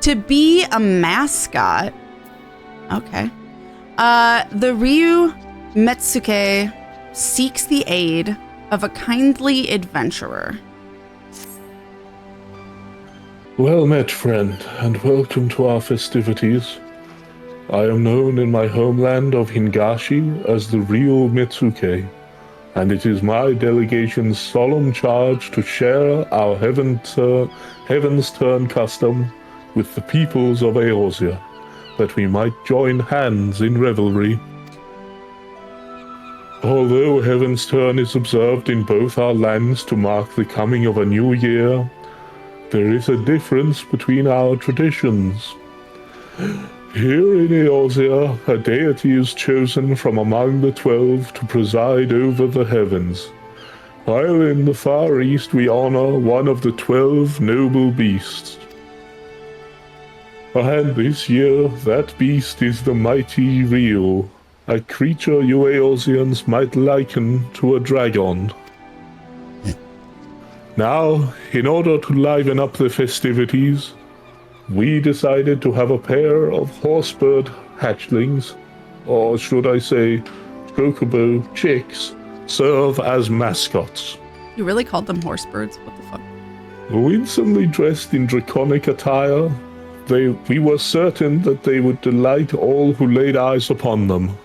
To be a mascot. Okay. The Ryu Metsuke seeks the aid of a kindly adventurer. Well met, friend, and welcome to our festivities. I am known in my homeland of Hingashi as the Ryu Metsuke, and it is my delegation's solemn charge to share our Heavensturn custom with the peoples of Eorzea, that we might join hands in revelry. Although Heavensturn is observed in both our lands to mark the coming of a new year, there is a difference between our traditions. Here in Eorzea, a deity is chosen from among the 12 to preside over the heavens, while in the Far East we honor one of the 12 noble beasts. And this year, that beast is the mighty Ryu, a creature you Eorzeans might liken to a dragon. Now, in order to liven up the festivities, we decided to have a pair of horsebird hatchlings, or should I say, chocobo chicks, serve as mascots. You really called them horsebirds? What the fuck? Winsomely dressed in draconic attire, we were certain that they would delight all who laid eyes upon them.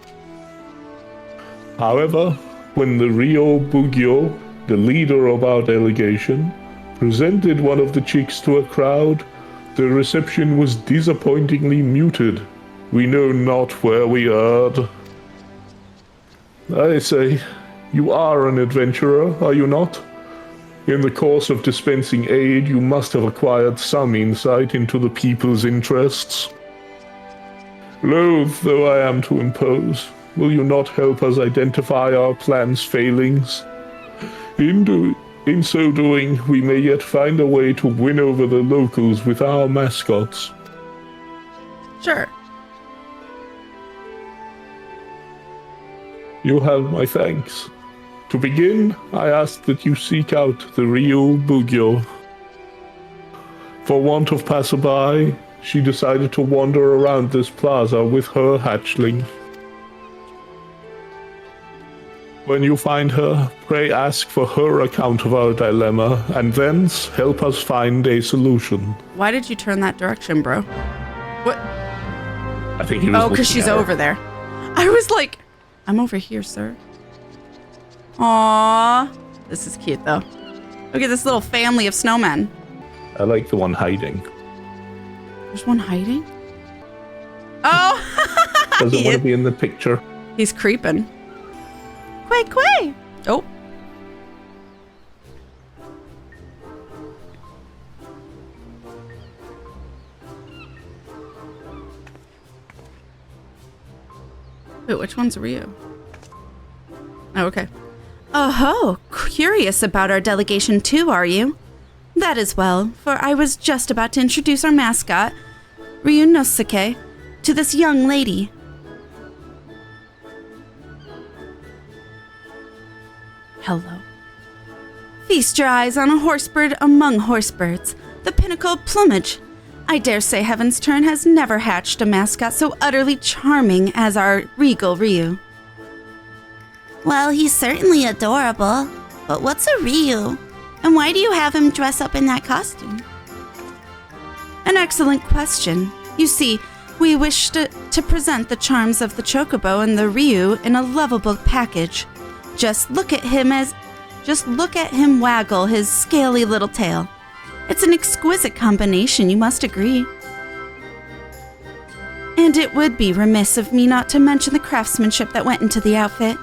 However, when the Ryo Bugyo, the leader of our delegation, presented one of the chicks to a crowd, the reception was disappointingly muted. We know not where we erred. I say, you are an adventurer, are you not? In the course of dispensing aid, you must have acquired some insight into the people's interests. Loath though I am to impose, will you not help us identify our plan's failings? In so doing, we may yet find a way to win over the locals with our mascots. Sure. You have my thanks. To begin, I ask that you seek out the Ryo Bugyo. For want of passerby, she decided to wander around this plaza with her hatchling. When you find her, pray ask for her account of our dilemma, and thence help us find a solution. Why did you turn that direction, bro? What? I think he was because she's over there. I was like, I'm over here, sir. Aww. This is cute, though. Look at this little family of snowmen. I like the one hiding. There's one hiding? Oh! Doesn't want to be in the picture. He's creeping. Quay, quay! Oh. Wait, which one's Ryu? Oh, okay. Oh-ho, curious about our delegation too, are you? That is well, for I was just about to introduce our mascot, Ryunosuke, to this young lady. Hello. Feast your eyes on a horsebird among horsebirds, the pinnacle of plumage. I dare say Heavensturn has never hatched a mascot so utterly charming as our regal Ryu. Well, he's certainly adorable, but what's a Ryu? And why do you have him dress up in that costume? An excellent question. You see, we wish to present the charms of the Chocobo and the Ryu in a lovable package. Just look at him waggle his scaly little tail. It's an exquisite combination, you must agree. And it would be remiss of me not to mention the craftsmanship that went into the outfit.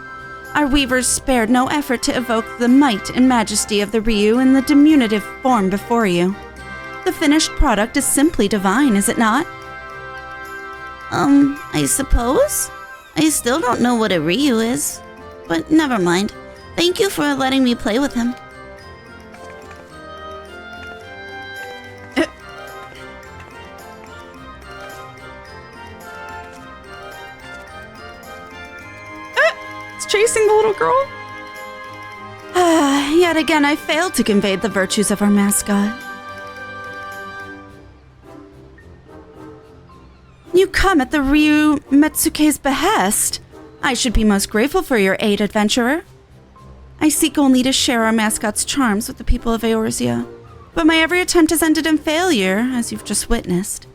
Our weavers spared no effort to evoke the might and majesty of the Ryu in the diminutive form before you. The finished product is simply divine, is it not? I suppose? I still don't know what a Ryu is. But never mind. Thank you for letting me play with him. It's chasing the little girl. Yet again, I failed to convey the virtues of our mascot. You come at the Ryu Metsuke's behest. I should be most grateful for your aid, adventurer. I seek only to share our mascot's charms with the people of Eorzea, but my every attempt has ended in failure, as you've just witnessed.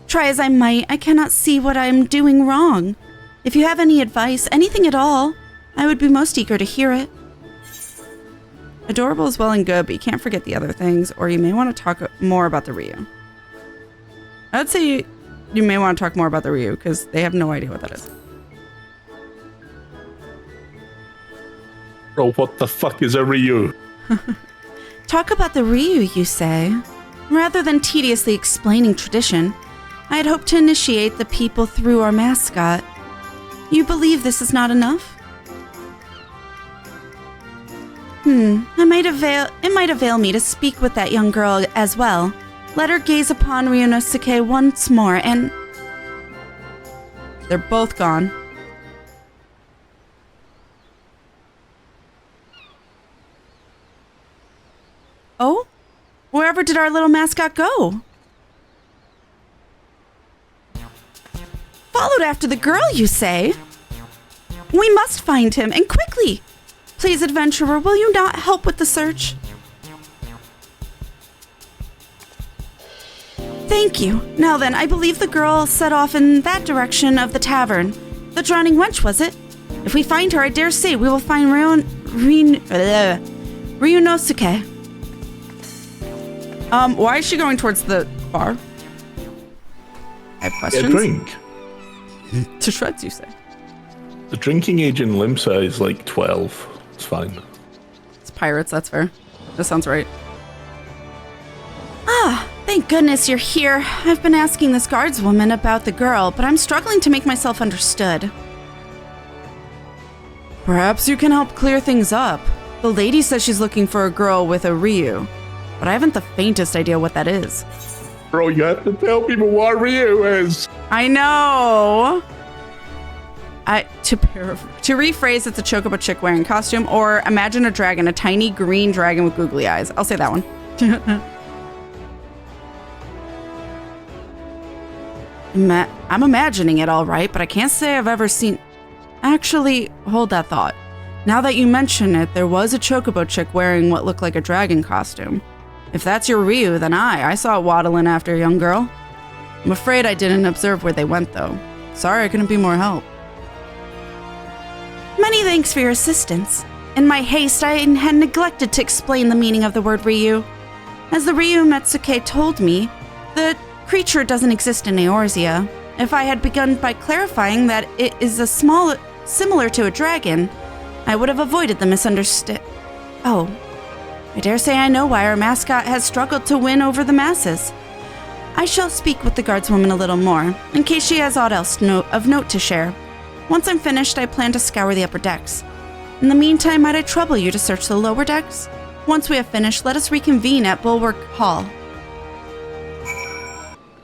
Try as I might, I cannot see what I am doing wrong. If you have any advice, anything at all, I would be most eager to hear it. Adorable is well and good, but you can't forget the other things, or you may want to talk more about the Ryu. I would say you may want to talk more about the Ryu, because they have no idea what that is. Bro, what the fuck is a Ryu? Talk about the Ryu, you say? Rather than tediously explaining tradition, I had hoped to initiate the people through our mascot. You believe this is not enough? It might avail me to speak with that young girl as well. Let her gaze upon Ryunosuke once more and... They're both gone. Oh? Wherever did our little mascot go? Followed after the girl, you say? We must find him, and quickly! Please, adventurer, will you not help with the search? Thank you. Now then, I believe the girl set off in that direction of the tavern. The drowning wench, was it? If we find her, I dare say we will find Ryunosuke. Why is she going towards the bar? I have questions. A drink. To shreds, you say? The drinking age in Limsa is like 12. It's fine. It's pirates, that's fair. That sounds right. Ah, thank goodness you're here. I've been asking this guardswoman about the girl, but I'm struggling to make myself understood. Perhaps you can help clear things up. The lady says she's looking for a girl with a Ryu, but I haven't the faintest idea what that is. Bro, you have to tell people what Ryu is. I know. To rephrase, it's a chocobo chick wearing costume, or imagine a dragon, a tiny green dragon with googly eyes. I'll say that one. I'm imagining it all right, but I can't say I've ever seen... Actually, hold that thought. Now that you mention it, there was a chocobo chick wearing what looked like a dragon costume. If that's your Ryu, then I saw it waddling after a young girl. I'm afraid I didn't observe where they went, though. Sorry I couldn't be more help. Many thanks for your assistance. In my haste, I had neglected to explain the meaning of the word Ryu. As the Ryu Metsuke told me, the creature doesn't exist in Eorzea. If I had begun by clarifying that it is similar to a dragon, I would have avoided the misunderstanding. Oh, I dare say I know why our mascot has struggled to win over the masses. I shall speak with the guardswoman a little more, in case she has aught else of note to share. Once I'm finished, I plan to scour the upper decks. In the meantime, might I trouble you to search the lower decks? Once we have finished, let us reconvene at Bulwark Hall.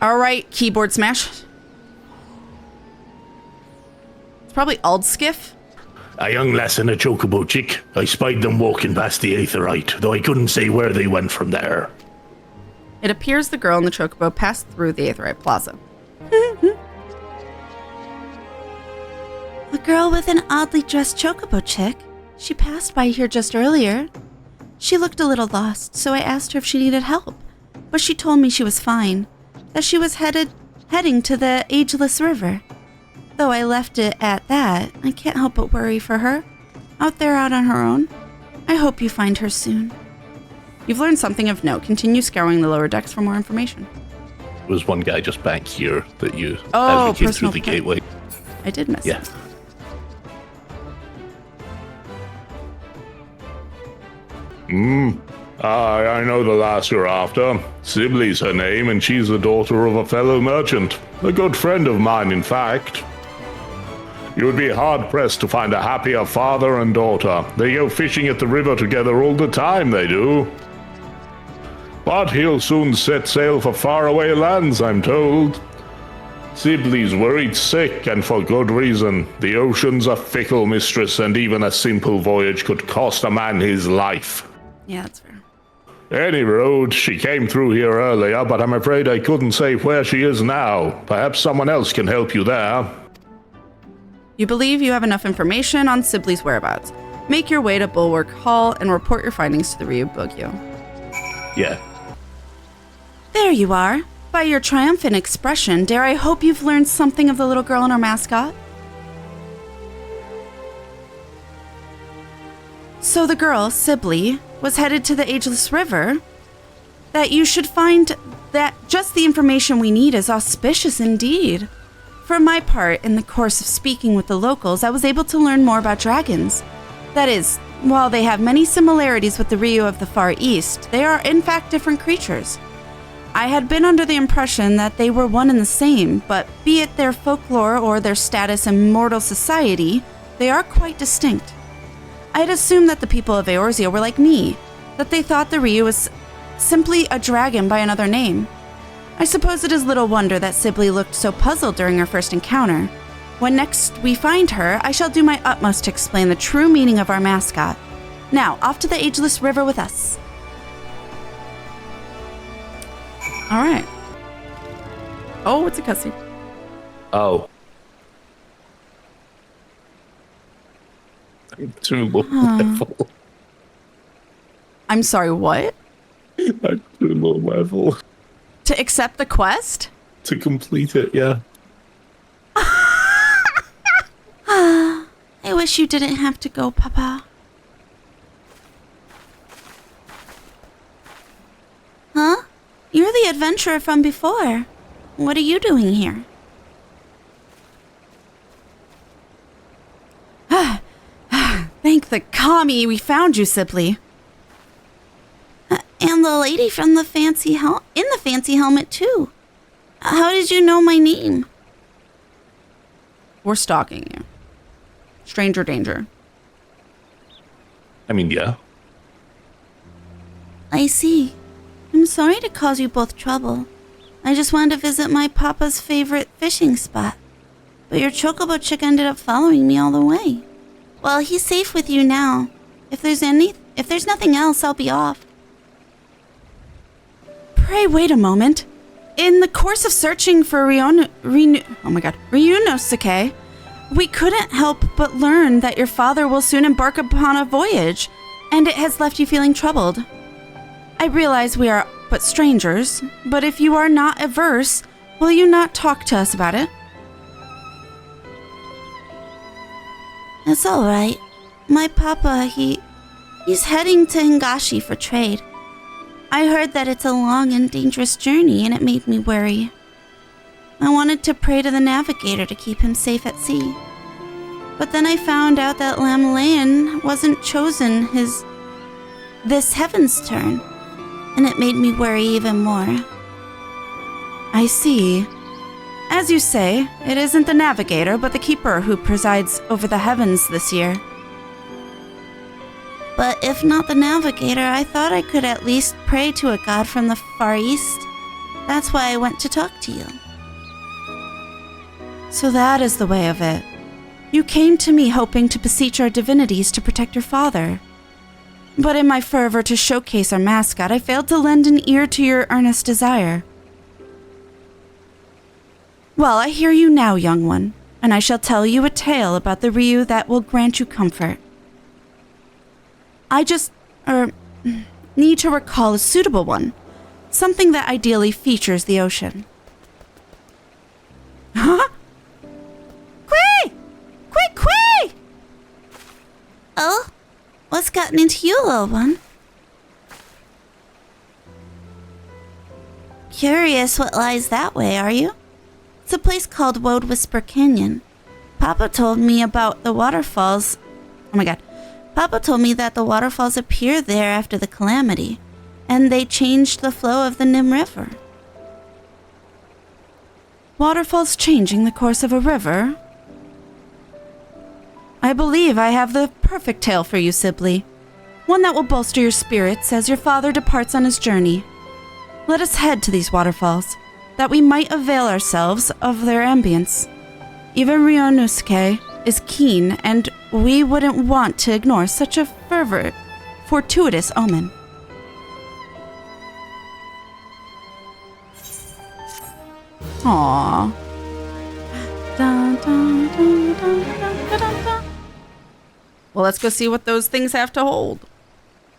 All right, keyboard smash. It's probably Aldskiff. A young lass and a chocobo chick. I spied them walking past the Aetherite, though I couldn't say where they went from there. It appears the girl and the chocobo passed through the Aetherite Plaza. A girl with an oddly dressed chocobo chick. She passed by here just earlier. She looked a little lost, so I asked her if she needed help. But she told me she was fine, that she was heading to the Ageless River. Though I left it at that, I can't help but worry for her. Out on her own. I hope you find her soon. You've learned something of note. Continue scouring the lower decks for more information. There was one guy just back here that you personal advocated through the gateway. I did miss it. I know the lass you're after. Sibley's her name, and she's the daughter of a fellow merchant. A good friend of mine, in fact. You would be hard-pressed to find a happier father and daughter. They go fishing at the river together all the time, they do. But he'll soon set sail for faraway lands, I'm told. Sibley's worried sick, and for good reason. The ocean's a fickle mistress, and even a simple voyage could cost a man his life. Yeah, that's fair. Any road, she came through here earlier, but I'm afraid I couldn't say where she is now. Perhaps someone else can help you there. You believe you have enough information on Sibley's whereabouts. Make your way to Bulwark Hall and report your findings to the Ryu Bugyo. Yeah. There you are. By your triumphant expression, dare I hope you've learned something of the little girl and her mascot? So the girl, Sibley, was headed to the Ageless River. That you should find that just the information we need is auspicious indeed. For my part, in the course of speaking with the locals, I was able to learn more about dragons. That is, while they have many similarities with the Ryu of the Far East, they are in fact different creatures. I had been under the impression that they were one and the same, but be it their folklore or their status in mortal society, they are quite distinct. I had assumed that the people of Eorzea were like me, that they thought the Ryu was simply a dragon by another name. I suppose it is little wonder that Sibley looked so puzzled during our first encounter. When next we find her, I shall do my utmost to explain the true meaning of our mascot. Now, off to the Ageless River with us. All right. Oh, it's a cutscene. Oh. I'm too low level. I'm sorry, what? I'm too low level. To accept the quest? To complete it, yeah. I wish you didn't have to go, Papa. Huh? You're the adventurer from before. What are you doing here? Thank the kami we found you, Sibley. And the lady from the fancy in the fancy helmet, too. How did you know my name? We're stalking you. Stranger danger. I mean, yeah. I see. I'm sorry to cause you both trouble. I just wanted to visit my papa's favorite fishing spot. But your chocobo chick ended up following me all the way. Well, he's safe with you now. If there's nothing else, I'll be off. Pray wait a moment. In the course of searching for Ryunosuke, we couldn't help but learn that your father will soon embark upon a voyage, and it has left you feeling troubled. I realize we are but strangers, but if you are not averse, will you not talk to us about it? It's all right. My papa, he's heading to Hingashi for trade. I heard that it's a long and dangerous journey, and it made me worry. I wanted to pray to the navigator to keep him safe at sea. But then I found out that Lamalayan wasn't chosen this Heavensturn, and it made me worry even more. I see. As you say, it isn't the navigator, but the keeper who presides over the heavens this year. But if not the navigator, I thought I could at least pray to a god from the Far East. That's why I went to talk to you. So that is the way of it. You came to me hoping to beseech our divinities to protect your father. But in my fervor to showcase our mascot, I failed to lend an ear to your earnest desire. Well, I hear you now, young one, and I shall tell you a tale about the Ryu that will grant you comfort. I just, need to recall a suitable one. Something that ideally features the ocean. Huh? Quay! Quay! Oh? What's gotten into you, little one? Curious what lies that way, are you? It's a place called Woad Whisper Canyon. Papa told me about the waterfalls. Oh my god. Papa told me that the waterfalls appeared there after the calamity, and they changed the flow of the Nim River. Waterfalls changing the course of a river? I believe I have the perfect tale for you, Sibley. One that will bolster your spirits as your father departs on his journey. Let us head to these waterfalls, that we might avail ourselves of their ambience. Even Ryunosuke is keen, and we wouldn't want to ignore such a fortuitous omen. Aww. Dun, dun, dun, dun, dun, dun, dun, dun. Well, let's go see what those things have to hold.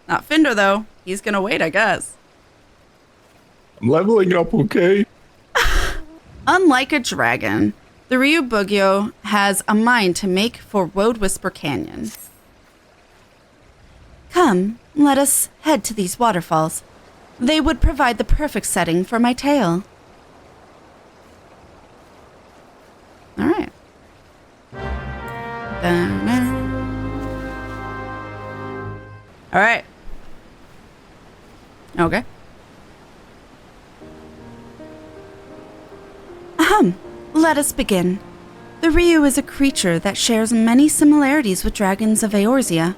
Not Finder, though. He's gonna wait, I guess. I'm leveling up, okay? Unlike a dragon, the Ryubugyo has a mind to make for Woad Whisper Canyon. Come, let us head to these waterfalls. They would provide the perfect setting for my tale. All right. All right. Okay. Let us begin. The Ryu is a creature that shares many similarities with dragons of Eorzea,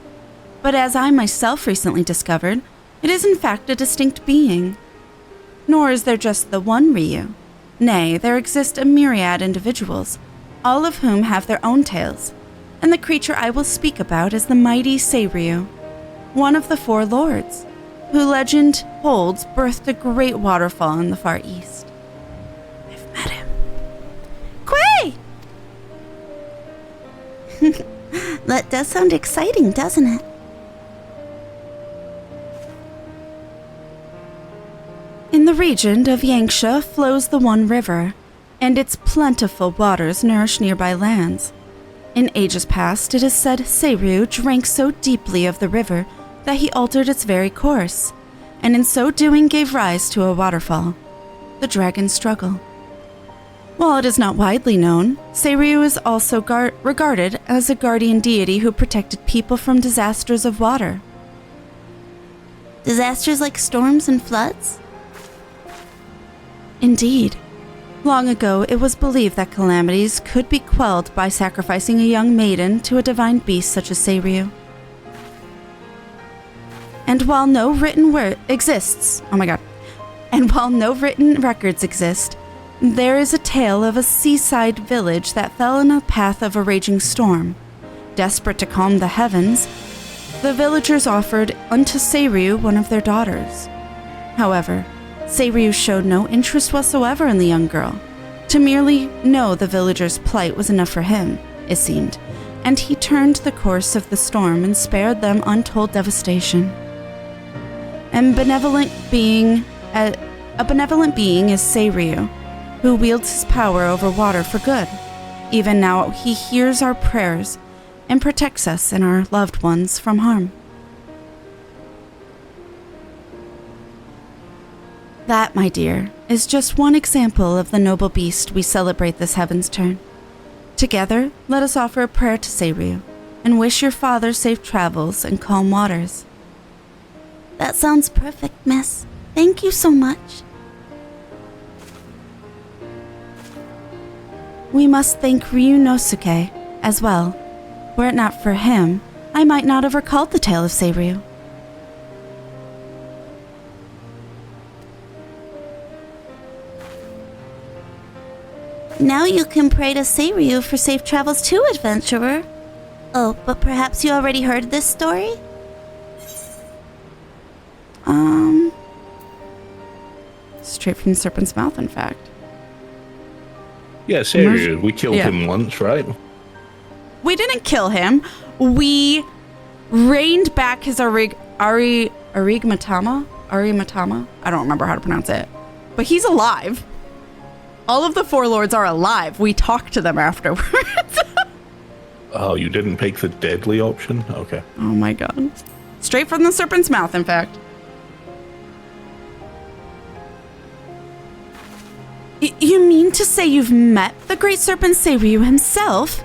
but as I myself recently discovered, it is in fact a distinct being. Nor is there just the one Ryu. Nay, there exist a myriad individuals, all of whom have their own tales, and the creature I will speak about is the mighty Seiryu, one of the four lords, who legend holds birthed a great waterfall in the far east. I've met him. Quay! That does sound exciting, doesn't it? In the region of Yangsha flows the One River, and its plentiful waters nourish nearby lands. In ages past, it is said Seiryu drank so deeply of the river that he altered its very course, and in so doing gave rise to a waterfall, the Dragon Struggle. While it is not widely known, Seiryu is also regarded as a guardian deity who protected people from disasters of water. Disasters like storms and floods? Indeed. Long ago, it was believed that calamities could be quelled by sacrificing a young maiden to a divine beast such as Seiryu. And while no written records exist, there is a tale of a seaside village that fell in a path of a raging storm. Desperate to calm the heavens, the villagers offered unto Seiryu one of their daughters. However, Seiryu showed no interest whatsoever in the young girl. To merely know the villagers' plight was enough for him, it seemed, and he turned the course of the storm and spared them untold devastation. A benevolent being is Seiryu, who wields his power over water for good. Even now, he hears our prayers and protects us and our loved ones from harm. That, my dear, is just one example of the noble beast we celebrate this Heavensturn. Together, let us offer a prayer to Seiryu and wish your father safe travels and calm waters. That sounds perfect, miss. Thank you so much. We must thank Ryunosuke as well. Were it not for him, I might not have recalled the tale of Seiryu. Now you can pray to Seiryu for safe travels too, adventurer. Oh, but perhaps you already heard this story? Straight from the serpent's mouth, in fact. Yeah, Seiryu, we killed him once, right? We didn't kill him. We reined back his Arimatama? I don't remember how to pronounce it. But he's alive. All of the four lords are alive. We talked to them afterwards. Oh, you didn't pick the deadly option? Okay. Oh my god. Straight from the serpent's mouth, in fact. You mean to say you've met the great serpent Seiryu himself?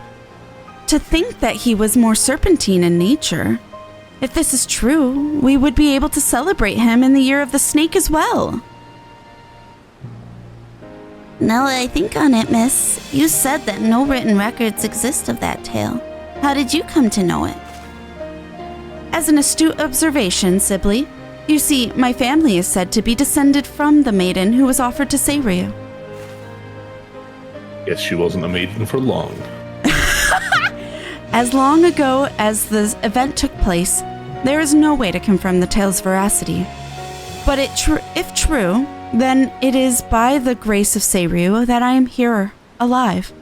To think that he was more serpentine in nature. If this is true, we would be able to celebrate him in the year of the snake as well. Now that I think on it, miss, you said that no written records exist of that tale. How did you come to know it? As an astute observation, Sibley. You see, my family is said to be descended from the maiden who was offered to Seiryu. Guess she wasn't a maiden for long. As long ago as the event took place, there is no way to confirm the tale's veracity. But if true, Then it is by the grace of Seiryu that I am here, alive.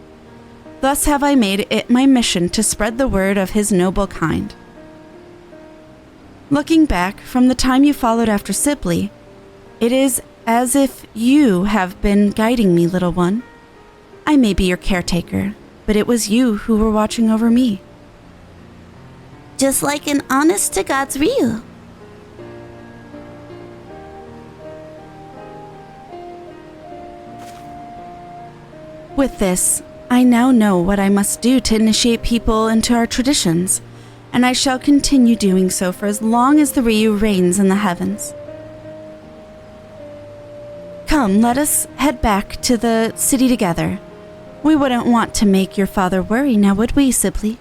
Thus have I made it my mission to spread the word of his noble kind. Looking back from the time you followed after Sibley, it is as if you have been guiding me, little one. I may be your caretaker, but it was you who were watching over me. Just like an honest-to-God's Ryu. With this, I now know what I must do to initiate people into our traditions, and I shall continue doing so for as long as the Ryu reigns in the heavens. Come, let us head back to the city together. We wouldn't want to make your father worry, now would we, Sibley?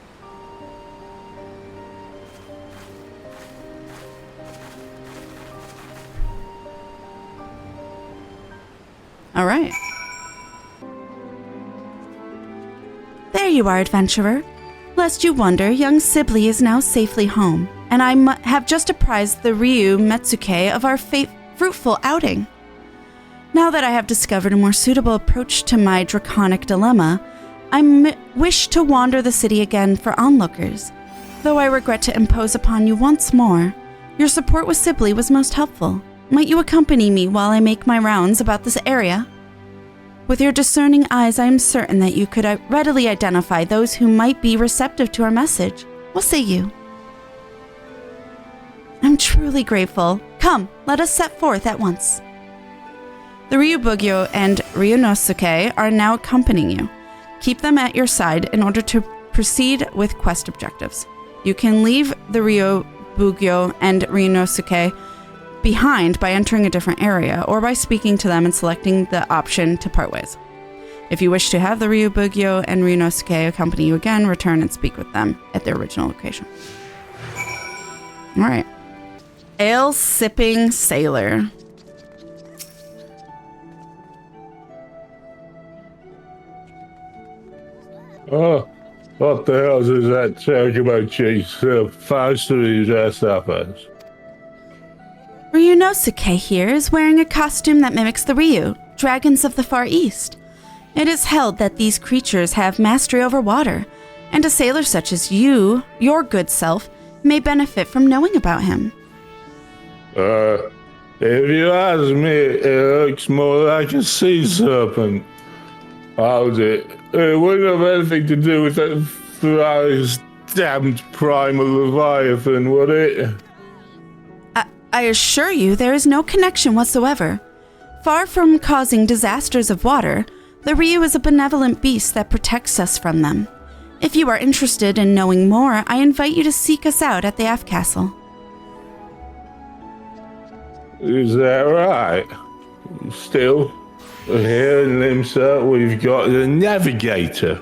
All right. There you are, adventurer. Lest you wonder, young Sibley is now safely home, and I have just apprised the Ryu Metsuke of our fruitful outing. Now that I have discovered a more suitable approach to my draconic dilemma, I wish to wander the city again for onlookers. Though I regret to impose upon you once more, your support with Sibley was most helpful. Might you accompany me while I make my rounds about this area? With your discerning eyes, I am certain that you could readily identify those who might be receptive to our message. What say you? I'm truly grateful. Come, let us set forth at once. The Ryubugyo and Ryunosuke are now accompanying you. Keep them at your side in order to proceed with quest objectives. You can leave the Ryubugyo and Ryunosuke behind by entering a different area or by speaking to them and selecting the option to part ways. If you wish to have the Ryubugyo and Ryunosuke accompany you again, return and speak with them at their original location. All right. Ale sipping sailor. Oh, what the hell is that chocobo chick so fastly dressed up as? Ryunosuke here is wearing a costume that mimics the Ryu, dragons of the Far East. It is held that these creatures have mastery over water, and a sailor such as you, your good self, may benefit from knowing about him. If you ask me, it looks more like a sea serpent. How's it? It wouldn't have anything to do with that thrice damned primal Leviathan, would it? I assure you there is no connection whatsoever. Far from causing disasters of water, the Ryu is a benevolent beast that protects us from them. If you are interested in knowing more, I invite you to seek us out at the F Castle. Is that right? Still, here in Limsa, we've got the Navigator.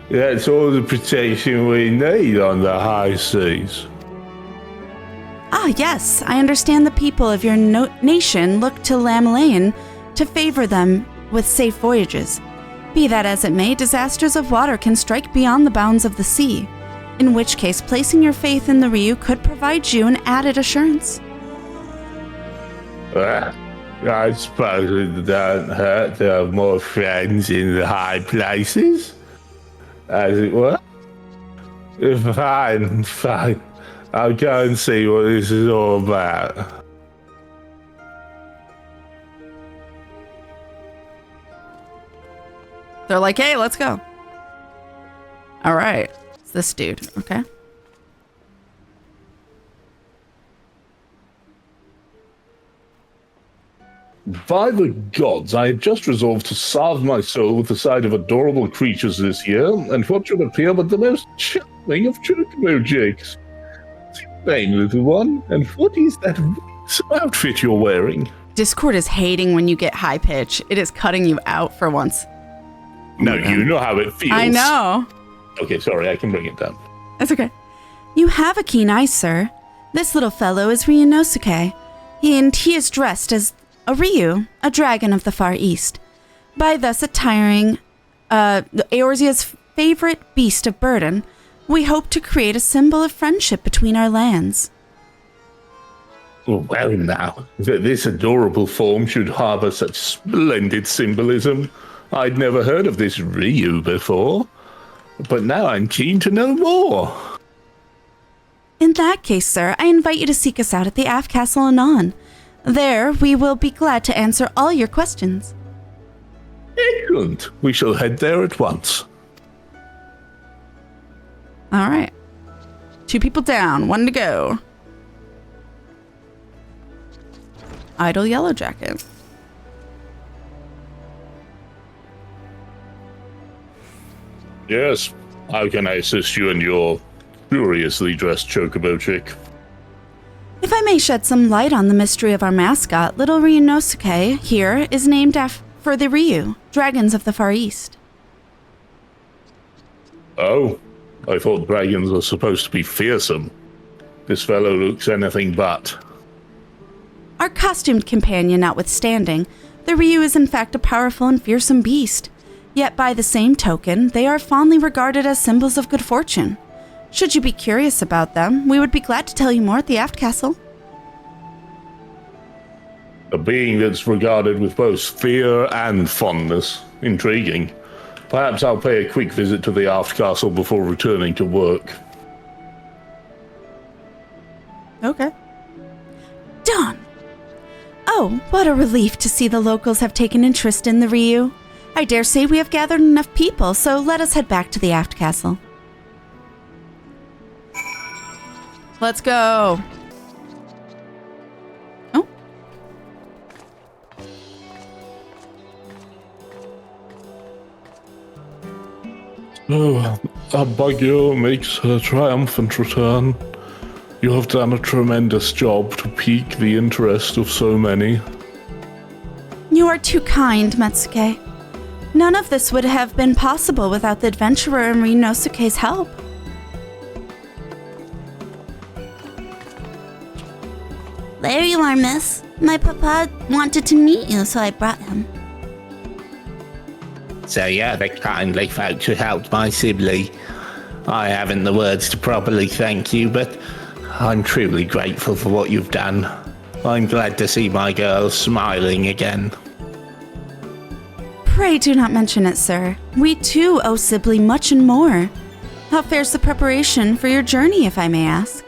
That's all the protection we need on the high seas. Ah, yes, I understand the people of your nation look to Lamalayan to favor them with safe voyages. Be that as it may, disasters of water can strike beyond the bounds of the sea, in which case placing your faith in the Ryu could provide you an added assurance. I suppose it doesn't hurt to have more friends in the high places, as it were. Fine. I'll go and see what this is all about. They're like, hey, let's go. All right. It's this dude, okay? By the gods, I had just resolved to salve my soul with the sight of adorable creatures this year, and what should appear but the most charming of chocobo jakes. What's your name, little one? And what is that outfit you're wearing? Discord is hating when you get high pitch. It is cutting you out for once. No, you know how it feels. I know. Okay, sorry, I can bring it down. That's okay. You have a keen eye, sir. This little fellow is Ryunosuke, and he is dressed as a Ryu, a dragon of the Far East. By thus attiring Eorzea's favorite beast of burden, we hope to create a symbol of friendship between our lands. Well now, this adorable form should harbor such splendid symbolism. I'd never heard of this Ryu before, but now I'm keen to know more. In that case, sir, I invite you to seek us out at the Aft Castle anon. There, we will be glad to answer all your questions. Excellent. We shall head there at once. All right. 2 people down, 1 to go. Idle Yellow Jacket. Yes. How can I assist you and your curiously dressed chocobo chick? If I may shed some light on the mystery of our mascot, little Ryunosuke here is named for the Ryu, dragons of the Far East. Oh, I thought dragons were supposed to be fearsome. This fellow looks anything but. Our costumed companion notwithstanding, the Ryu is in fact a powerful and fearsome beast. Yet by the same token, they are fondly regarded as symbols of good fortune. Should you be curious about them, we would be glad to tell you more at the Aft Castle. A being that's regarded with both fear and fondness. Intriguing. Perhaps I'll pay a quick visit to the Aft Castle before returning to work. Okay. Done! Oh, what a relief to see the locals have taken interest in the Ryu. I dare say we have gathered enough people, so let us head back to the Aft Castle. Let's go! Oh. Oh, Abagyo makes her triumphant return. You have done a tremendous job to pique the interest of so many. You are too kind, Metsuke. None of this would have been possible without the adventurer and Ryunosuke's help. There you are, miss. My papa wanted to meet you, so I brought him. So you're the kindly folks who helped my sibling. I haven't the words to properly thank you, but I'm truly grateful for what you've done. I'm glad to see my girl smiling again. Pray do not mention it, sir. We too owe Sibley much and more. How fares the preparation for your journey, if I may ask?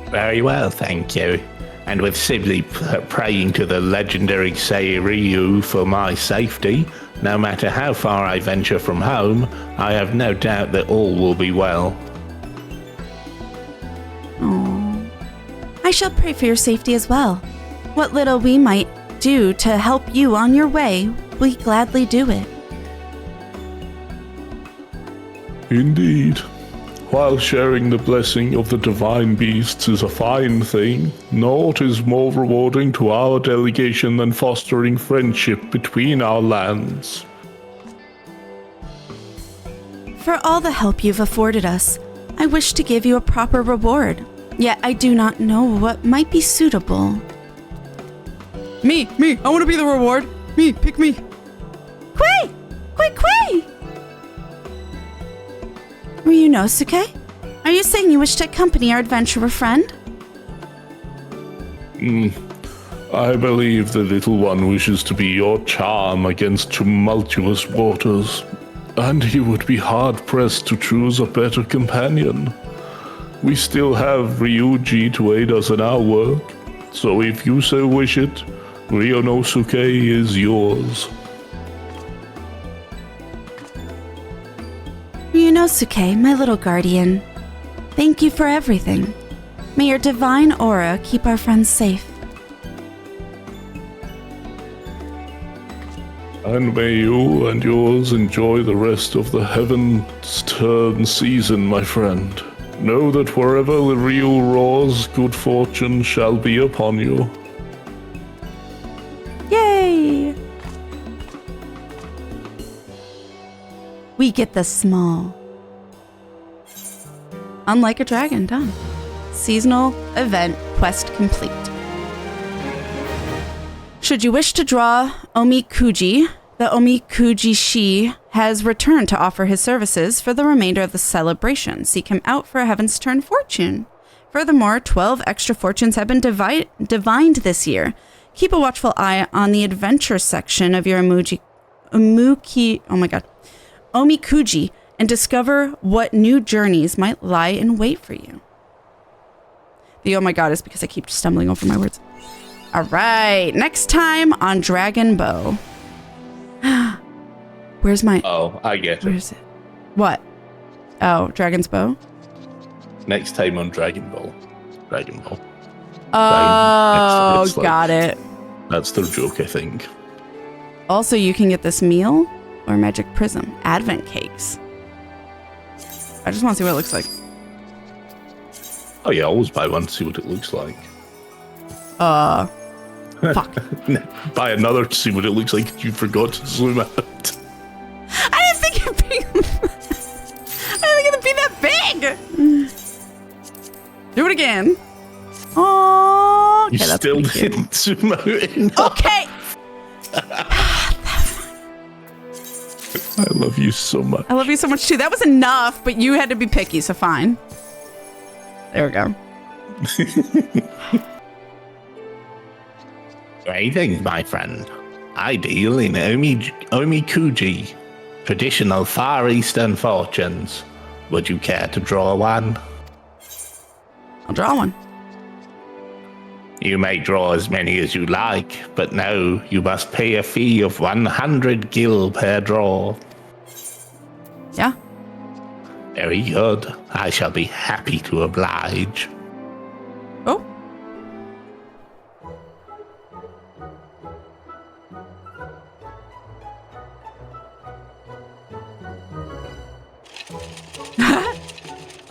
Very well, thank you. And with Sibley praying to the legendary Seiryu for my safety, no matter how far I venture from home, I have no doubt that all will be well. Oh, I shall pray for your safety as well. What little we might do to help you on your way, we gladly do it. Indeed. While sharing the blessing of the divine beasts is a fine thing, naught is more rewarding to our delegation than fostering friendship between our lands. For all the help you've afforded us, I wish to give you a proper reward, yet I do not know what might be suitable. Me, I want to be the reward. Me, pick me. Quay! Quay! Ryunosuke? Are you saying you wish to accompany our adventurer friend? I believe the little one wishes to be your charm against tumultuous waters, and he would be hard-pressed to choose a better companion. We still have Ryuji to aid us in our work, so if you so wish it, Ryunosuke is yours. Ryunosuke, my little guardian, thank you for everything. May your divine aura keep our friends safe. And may you and yours enjoy the rest of the Heavensturn season, my friend. Know that wherever the Ryu roars, good fortune shall be upon you. Yay! We get the small. Unlike a dragon, done. Seasonal event quest complete. Should you wish to draw Omikuji, the Omikuji-shi has returned to offer his services for the remainder of the celebration. Seek him out for a Heavensturn fortune. Furthermore, 12 extra fortunes have been divined this year. Keep a watchful eye on the adventure section of your Omikuji and discover what new journeys might lie in wait for you. The oh my god is because I keep stumbling over my words. All right, next time on Dragon Bow. Where's my... Oh, I get it. Where's it? What? Oh, Dragon's Bow? Next time on Dragon Ball. Dragon Ball. Oh, It's like- got it. That's their joke, I think. Also, you can get this meal or magic prism. Advent cakes. I just want to see what it looks like. Oh yeah, always buy one to see what it looks like. Fuck. Buy another to see what it looks like. You forgot to zoom out. I didn't think it'd be... I didn't think it'd be that big! Do it again. Oh, okay, You that's still pretty cute. didn't zoom out enough. Okay! I love you so much. I love you so much too. That was enough, but you had to be picky, so fine. There we go. Greetings, my friend. I deal in Omikuji, traditional Far Eastern fortunes. Would you care to draw one? I'll draw one. You may draw as many as you like, but no, you must pay a fee of 100 gil per draw. Yeah? Very good. I shall be happy to oblige. Oh.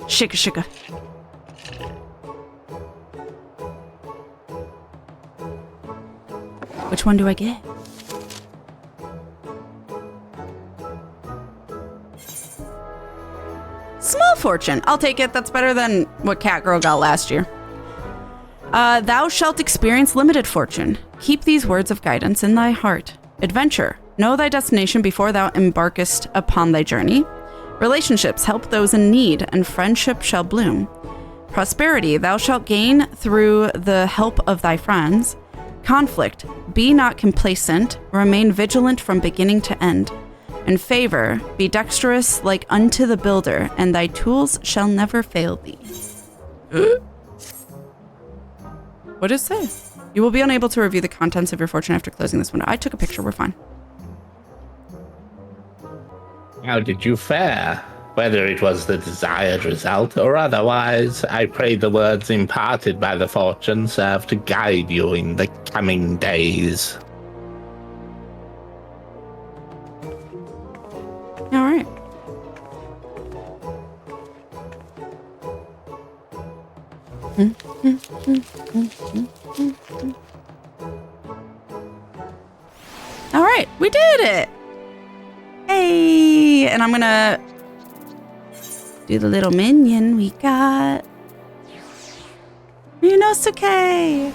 Shika shika. Which one do I get? Small fortune. I'll take it. That's better than what Catgirl got last year. Thou shalt experience limited fortune. Keep these words of guidance in thy heart. Adventure. Know thy destination before thou embarkest upon thy journey. Relationships. Help those in need, and friendship shall bloom. Prosperity. Thou shalt gain through the help of thy friends. Conflict. Be not complacent. Remain vigilant from beginning to end. And favor. Be dexterous like unto the builder, and thy tools shall never fail thee. What does it say? You will be unable to review the contents of your fortune after closing this window. I took a picture. We're fine. How did you fare? Whether it was the desired result or otherwise, I pray the words imparted by the fortune serve to guide you in the coming days. All right. All right, we did it. Hey, and I'm gonna do the little minion we got. Ryunosuke.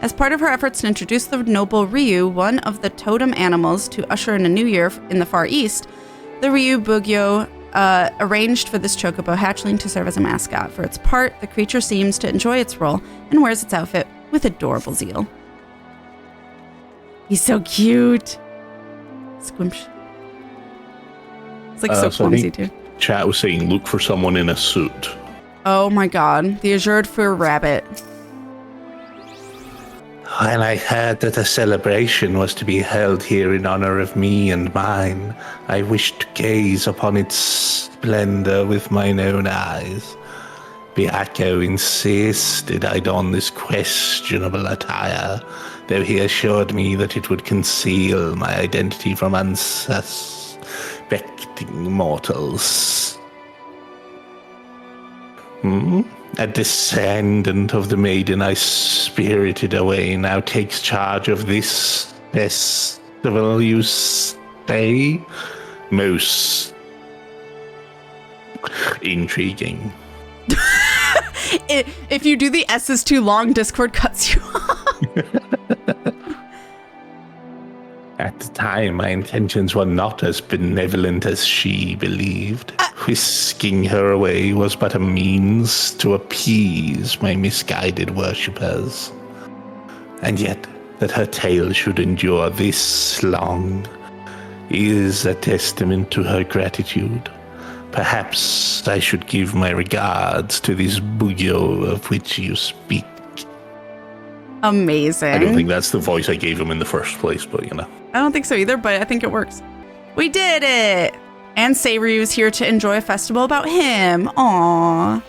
As part of her efforts to introduce the noble Ryu, one of the totem animals, to usher in a new year in the Far East, the Ryu Bugyo arranged for this chocobo hatchling to serve as a mascot. For its part, the creature seems to enjoy its role and wears its outfit with adorable zeal. He's so cute. Squimsh. It's like so clumsy too. Chat was saying look for someone in a suit. Oh my god, the Azure Fur Rabbit. When I heard that a celebration was to be held here in honor of me and mine, I wished to gaze upon its splendor with mine own eyes. Biako insisted I don this questionable attire, though he assured me that it would conceal my identity from unsuspecting mortals. A descendant of the maiden I spirited away now takes charge of this festival, you say? Most intriguing. If you do the S's too long, Discord cuts you off. At the time, my intentions were not as benevolent as she believed. Whisking her away was but a means to appease my misguided worshippers. And yet, that her tale should endure this long is a testament to her gratitude. Perhaps I should give my regards to this Bugyo of which you speak. Amazing. I don't think that's the voice I gave him in the first place, but you know. I don't think so either, but I think it works. We did it! And Seiryu's here to enjoy a festival about him. Aww.